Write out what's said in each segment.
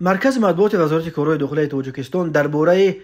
مرکز مطبوعات وزارت کارهای داخلی تاجیکستان درباره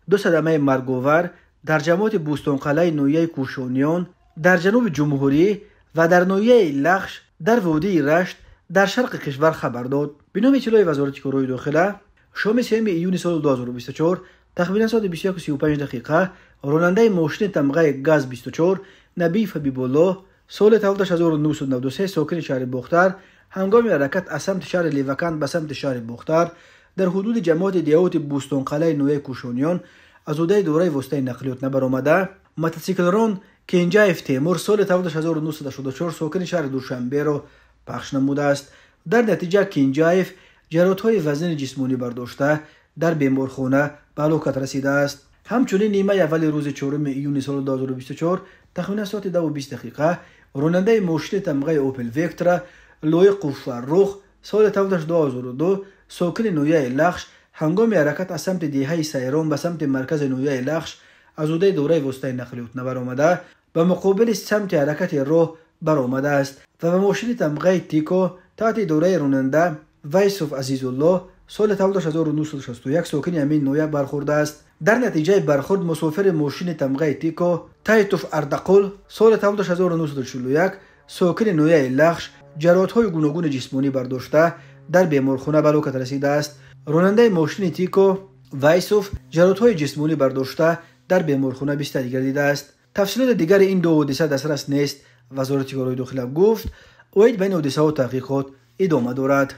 دو صدمه مرگ‌آور در جماعت بوستانقلعه نویه کوشانیان در جنوب جمهوری و در نویه لخش در وادی رشت در شرق کشور خبر داد. به نام اطلاع وزارت کارهای داخلی شام 3 ایون سال 2024 تقریبا ساعت 21:35 راننده ماشین تمغه گاز 24 نبی حبیب‌الله سال تولدش 1993 ساکن شهر بختر هنگام حرکت از سمت شهر لیوکند به سمت شهر بختر در حدود جماعت دیوت بوستانقلعه نویه کوشانیان از عهده دوره واسطه نقلیات نبرآمده موتورسیکلران کنجایف تیمور سال تولدش 1984 ساکن شهر دوشنبه را پخش نموده است. در نتیجه کنجایف جراحت‌های وزن جسمانی برداشته در بیمارخانه به هلاکت رسیده است. همچنین نیمه اول روز 4 ایون سال 2024 تقریبا ساعت 2:20 راننده ماشین تمغه اوپل ویکترا لایق فرخ سال تولدش 2002 ساکن نویه لخش هنگام حرکت از سمت دیهه سیران به سمت مرکز نویه لخش از عهده دوره واسطه نقلیات نبرآمده به مقابل سمت حرکت راه برآمده است و به ماشین تمغه تیکو تحت دوره راننده ویسوف عزیزالله سال تولدش 1961 ساکن همین نویه برخورده است. در نتیجه برخورد مسافر ماشین تمغه تیکو تایتوف اردقل سال تولدش 1941 ساکن نویه لخش جراحت‌های گوناگون جسمانی برداشته در بیمارخانه به هلاکت رسیده است. راننده ماشین تیکو ویسوف جراحت‌های جسمانی برداشته در بیمارخانه بستری گردیده است. تفصیلات دیگر این دو حادثه دسترس نیست. وزارت کارهای داخلی گفت اوید بین حادثه و تحقیقات ادامه دارد.